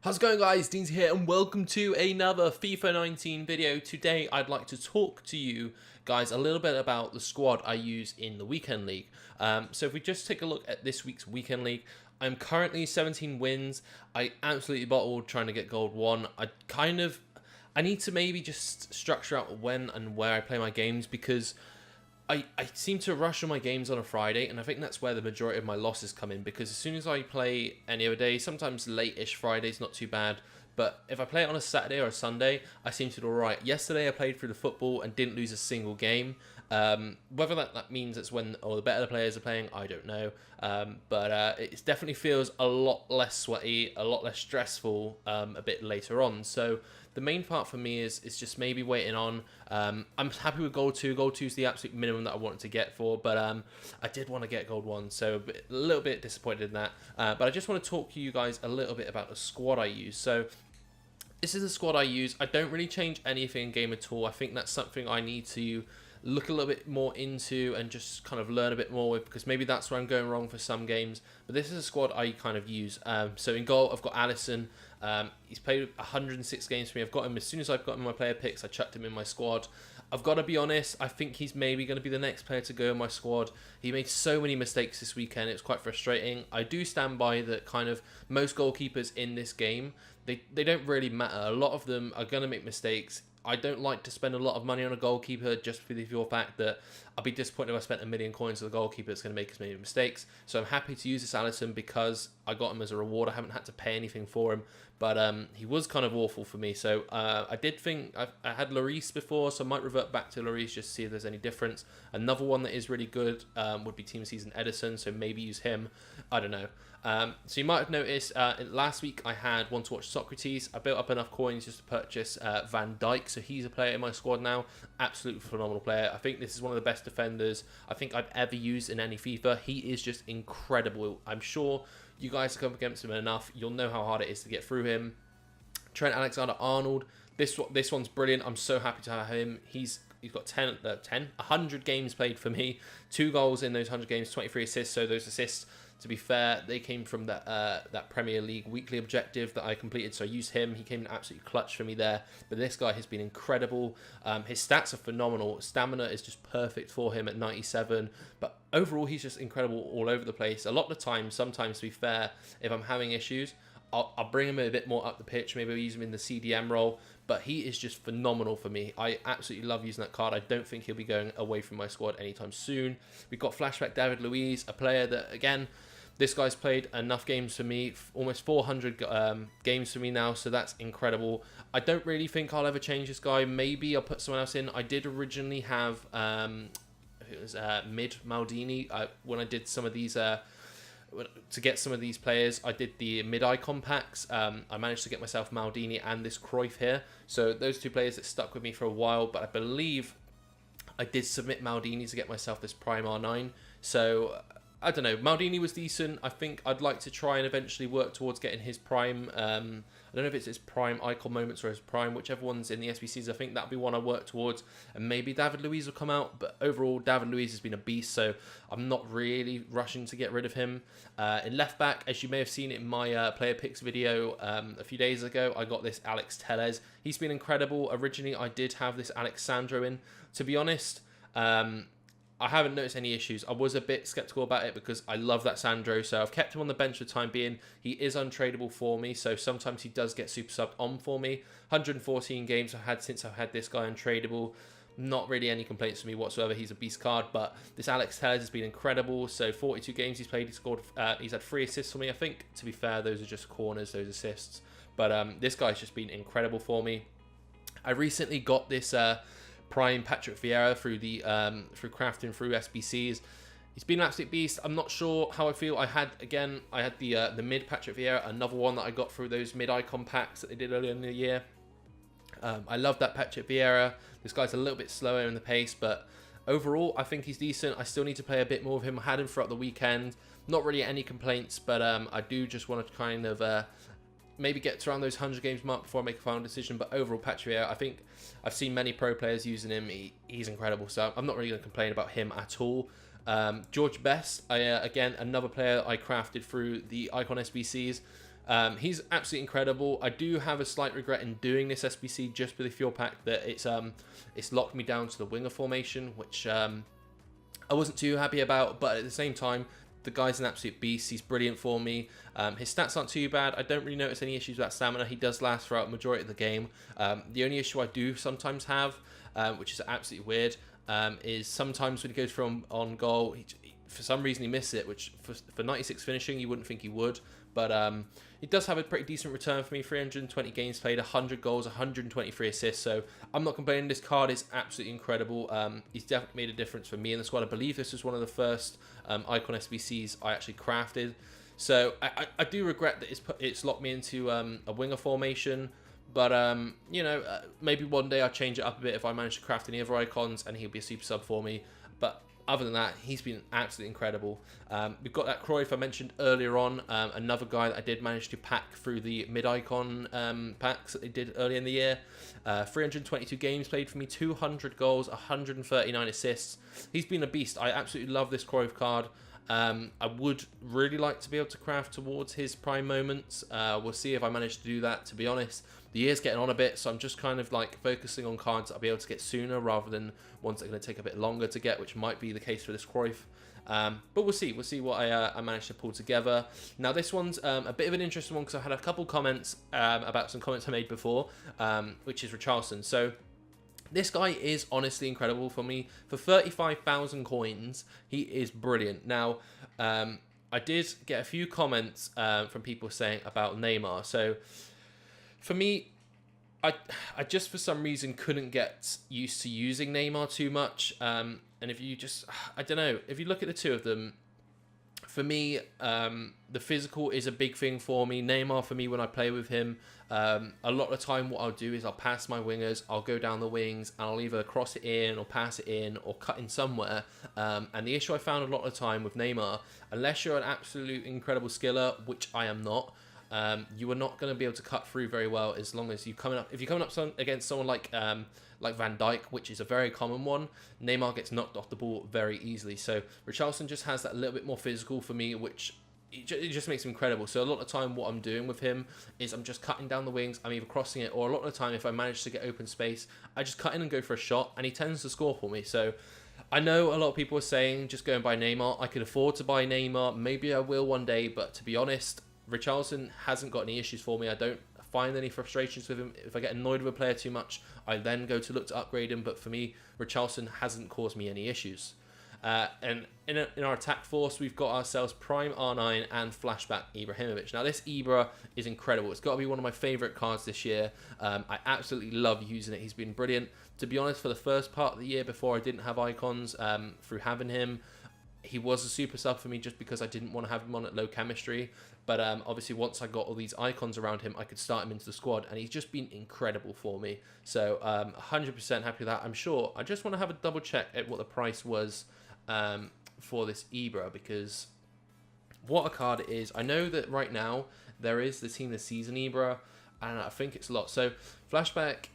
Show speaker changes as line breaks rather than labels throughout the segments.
How's it going, guys? Deans here and welcome to another FIFA 19 video. Today I'd like to talk to you guys a little bit about the squad I use in the weekend league. So if we just take a look at this week's weekend league, I'm currently 17 wins. I absolutely bottled trying to get gold 1. I need to maybe just structure out when and where I play my games, because I seem to rush on my games on a Friday, and I think that's where the majority of my losses come in, because as soon as I play any other day, sometimes late-ish Friday's not too bad, but if I play it on a Saturday or a Sunday, I seem to do alright. Yesterday I played through the football and didn't lose a single game. Whether that means it's when all the better players are playing, I don't know. But it definitely feels a lot less sweaty, a lot less stressful a bit later on. So the main part for me is just maybe waiting on. I'm happy with gold 2. Gold 2 is the absolute minimum that I wanted to get for, but I did want to get gold 1, so a little bit disappointed in that. But I just want to talk to you guys a little bit about the squad I use. So this is the squad I use. I don't really change anything in game at all. I think that's something I need to look a little bit more into and just kind of learn a bit more with, because maybe that's where I'm going wrong for some games. But this is a squad I kind of use. So in goal, I've got Alisson. He's played 106 games for me. I've got him as soon as I've got him in my player picks. I chucked him in my squad. I've got to be honest, I think he's maybe going to be the next player to go in my squad. He made so many mistakes this weekend. It was quite frustrating. I do stand by that kind of most goalkeepers in this game, they don't really matter. A lot of them are going to make mistakes. I don't like to spend a lot of money on a goalkeeper just for the pure fact that I'll be disappointed if I spent $1 million coins on a goalkeeper that's going to make as many mistakes. So I'm happy to use this Alisson because I got him as a reward. I haven't had to pay anything for him, but he was kind of awful for me. So I did think I had Lloris before, so I might revert back to Lloris just to see if there's any difference. Another one that is really good would be Team Season Edison, so maybe use him. I don't know. So you might have noticed last week I had one to watch Socrates. I built up enough coins just to purchase Van Dijk, so he's a player in my squad now. Absolutely phenomenal player. I think this is one of the best defenders I think I've ever used in any FIFA. He is just incredible. I'm sure you guys have come against him enough. You'll know how hard it is to get through him. Trent Alexander-Arnold. This one's brilliant. I'm so happy to have him. He's got 100 games played for me. 2 goals in those 100 games, 23 assists. So those assists, to be fair, they came from that Premier League weekly objective that I completed, so I used him. He came in absolutely clutch for me there. But this guy has been incredible. His stats are phenomenal. Stamina is just perfect for him at 97. But overall, he's just incredible all over the place. A lot of the time, sometimes, to be fair, if I'm having issues, I'll bring him a bit more up the pitch. Maybe I'll use him in the CDM role. But he is just phenomenal for me. I absolutely love using that card. I don't think he'll be going away from my squad anytime soon. We've got Flashback David Luiz, a player that, again, this guy's played enough games for me, almost 400 games for me now, so that's incredible. I don't really think I'll ever change this guy. Maybe I'll put someone else in. I did originally have, it was Mid Maldini. When I did some of these, to get some of these players, I did the mid-icon packs. I managed to get myself Maldini and this Cruyff here. So those 2 players that stuck with me for a while, but I believe I did submit Maldini to get myself this Prime R9. So I don't know. Maldini was decent. I think I'd like to try and eventually work towards getting his Prime. I don't know if it's his Prime Icon Moments or his Prime, whichever one's in the SBCs. I think that'll be one I work towards. And maybe David Luiz will come out. But overall, David Luiz has been a beast, so I'm not really rushing to get rid of him. In left back, as you may have seen in my player picks video a few days ago, I got this Alex Telles. He's been incredible. Originally, I did have this Alexandro in. To be honest, I haven't noticed any issues. I was a bit skeptical about it because I love that Sandro, so I've kept him on the bench for the time being. He is untradeable for me, so sometimes he does get super subbed on for me. 114 games I've had since I've had this guy untradeable. Not really any complaints from me whatsoever. He's a beast card, but this Alex Telles has been incredible. So 42 games he's played, he's had 3 assists for me. I think, to be fair, those are just corners, those assists. But this guy's just been incredible for me. I recently got this Prime Patrick Vieira through crafting through SBCs. He's been an absolute beast. I'm not sure how I feel. I had the mid Patrick Vieira, another one that I got through those mid icon packs that they did earlier in the year. I love that Patrick Vieira. This guy's a little bit slower in the pace, but overall I think he's decent. I still need to play a bit more of him. I had him throughout the weekend. Not really any complaints, but I do just want to kind of maybe get to around those 100 games mark before I make a final decision. But overall, Patrick Vieira, I think I've seen many pro players using him. He's incredible, so I'm not really going to complain about him at all. George Best, again, another player I crafted through the Icon SBCs. He's absolutely incredible. I do have a slight regret in doing this SBC just for the fuel pack that it's locked me down to the winger formation, which I wasn't too happy about, but at the same time, the guy's an absolute beast. He's brilliant for me. His stats aren't too bad. I don't really notice any issues with that stamina. He does last throughout the majority of the game. The only issue I do sometimes have, which is absolutely weird, is sometimes when he goes from on goal, for some reason he misses it, which for 96 finishing, you wouldn't think he would. But he does have a pretty decent return for me. 320 games played, 100 goals, 123 assists. So I'm not complaining. This card is absolutely incredible. He's definitely made a difference for me in the squad. I believe this was one of the first Icon SBCs I actually crafted. So I do regret that it's locked me into a winger formation. But, you know, maybe one day I'll change it up a bit if I manage to craft any other icons and he'll be a super sub for me. But other than that, he's been absolutely incredible. We've got that Cruyff I mentioned earlier on, another guy that I did manage to pack through the mid-icon packs that they did earlier in the year. 322 games played for me, 200 goals, 139 assists. He's been a beast. I absolutely love this Cruyff card. I would really like to be able to craft towards his prime moments. We'll see if I manage to do that, to be honest. The year's getting on a bit, so I'm just kind of like focusing on cards that I'll be able to get sooner rather than ones that are going to take a bit longer to get, which might be the case for this Cruyff. But we'll see. We'll see what I managed to pull together. Now, this one's a bit of an interesting one because I had a couple comments about some comments I made before, which is Richarlison. So this guy is honestly incredible for me. For 35,000 coins, he is brilliant. Now, I did get a few comments from people saying about Neymar. So for me, I just for some reason couldn't get used to using Neymar too much. And if you just, I don't know, if you look at the two of them, for me, the physical is a big thing for me. Neymar, for me, when I play with him, a lot of the time what I'll do is I'll pass my wingers, I'll go down the wings, and I'll either cross it in or pass it in or cut in somewhere. And the issue I found a lot of the time with Neymar, unless you're an absolute incredible skiller, which I am not, you are not going to be able to cut through very well as long as if you're coming up against someone like Van Dijk, which is a very common one. Neymar gets knocked off the ball very easily. So Richarlison just has that little bit more physical for me, which it just makes him incredible. So a lot of the time what I'm doing with him is I'm just cutting down the wings, I'm either crossing it, or a lot of the time if I manage to get open space, I just cut in and go for a shot, and he tends to score for me. So I know a lot of people are saying just go and buy Neymar. I could afford to buy Neymar. Maybe I will one day, but to be honest, Richarlison hasn't got any issues for me. I don't find any frustrations with him. If I get annoyed with a player too much, I then go to look to upgrade him. But for me, Richarlison hasn't caused me any issues. And in our attack force, we've got ourselves Prime R9 and Flashback Ibrahimovic. Now, this Ibra is incredible. It's got to be one of my favourite cards this year. I absolutely love using it. He's been brilliant. To be honest, for the first part of the year before I didn't have icons, through having him, he was a super sub for me just because I didn't want to have him on at low chemistry. But obviously, once I got all these icons around him, I could start him into the squad, and he's just been incredible for me. So 100% happy with that. I'm sure. I just want to have a double check at what the price was for this Ibra, because what a card it is. I know that right now there is the Team of the Season Ibra, and I think it's a lot. So Flashback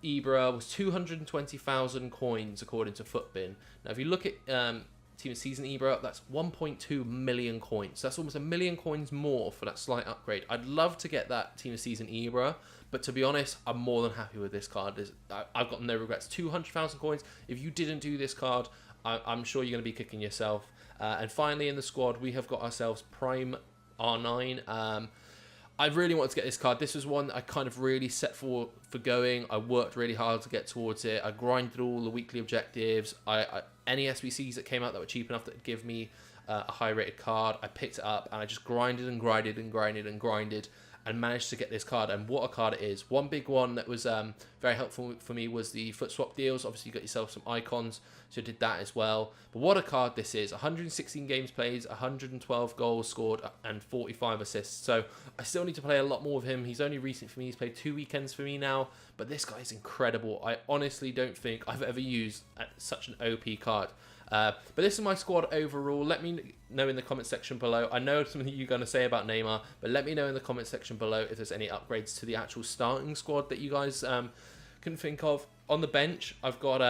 Ibra was 220,000 coins according to Footbin. Now, if you look at Team of Season Ibra, that's 1.2 million coins. So that's almost 1 million coins more for that slight upgrade. I'd love to get that Team of Season Ibra, but to be honest, I'm more than happy with this card. I've got no regrets. 200,000 coins. If you didn't do this card, I'm sure you're going to be kicking yourself. And finally in the squad, we have got ourselves Prime R9. I really wanted to get this card. This was one I kind of really set for going. I worked really hard to get towards it. I grinded all the weekly objectives. Any SBCs that came out that were cheap enough that would give me a high rated card, I picked it up and I just grinded and grinded and grinded and grinded and managed to get this card. And what a card it is. One big one that was very helpful for me was the FUT swap deals. Obviously you got yourself some icons, so I did that as well. But what a card this is. 116 games played, 112 goals scored and 45 assists. So I still need to play a lot more with him. He's only recent for me. He's played 2 weekends for me now, but this guy is incredible. I honestly don't think I've ever used such an OP card. But this is my squad overall. Let me know in the comment section below. I know something you're going to say about Neymar, but let me know in the comment section below if there's any upgrades to the actual starting squad that you guys can think of. On the bench, I've got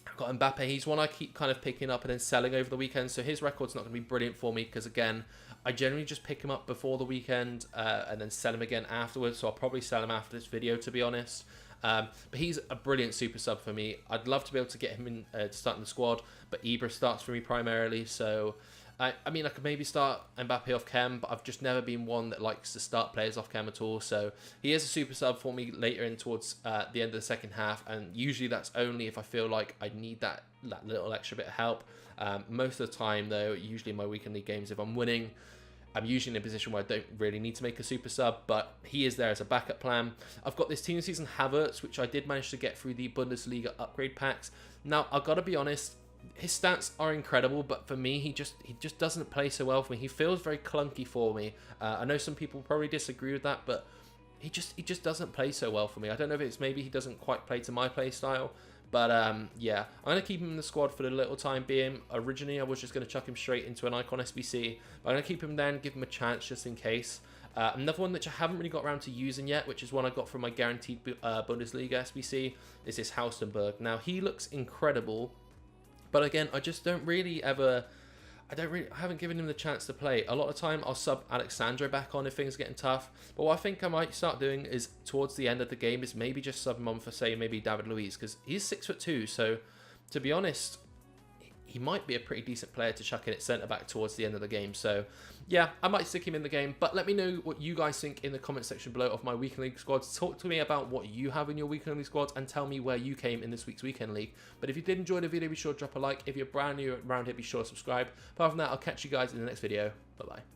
I've got Mbappe. He's one I keep kind of picking up and then selling over the weekend. So his record's not going to be brilliant for me because, again, I generally just pick him up before the weekend and then sell him again afterwards. So I'll probably sell him after this video, to be honest. But he's a brilliant super sub for me. I'd love to be able to get him in to start in the squad, but Ibra starts for me primarily. So, I mean, I could maybe start Mbappe off chem, but I've just never been one that likes to start players off chem at all. So he is a super sub for me later in towards the end of the second half, and usually that's only if I feel like I need that little extra bit of help. Most of the time, though, usually in my weekend league games, if I'm winning, I'm usually in a position where I don't really need to make a super sub, but he is there as a backup plan. I've got this team season Havertz, which I did manage to get through the Bundesliga upgrade packs. Now, I've got to be honest, his stats are incredible, but for me, he just doesn't play so well for me. He feels very clunky for me. I know some people probably disagree with that, but he just doesn't play so well for me. I don't know if it's maybe he doesn't quite play to my play style. But yeah, I'm going to keep him in the squad for the little time being. Originally, I was just going to chuck him straight into an Icon SBC. But I'm going to keep him there and give him a chance just in case. Another one which I haven't really got around to using yet, which is one I got from my guaranteed Bundesliga SBC, is this Haustenberg. Now, he looks incredible. But again, I just don't really ever... I haven't given him the chance to play. A lot of time I'll sub Alexandro back on if things are getting tough. But what I think I might start doing is towards the end of the game is maybe just sub him on for, say, maybe David Luiz, because he's 6'2", so to be honest, he might be a pretty decent player to chuck in at centre back towards the end of the game. So yeah, I might stick him in the game, but let me know what you guys think in the comment section below of my weekend league squads. Talk to me about what you have in your weekend league squads and tell me where you came in this week's weekend league. But if you did enjoy the video, be sure to drop a like. If you're brand new around here, be sure to subscribe. Apart from that, I'll catch you guys in the next video. Bye bye.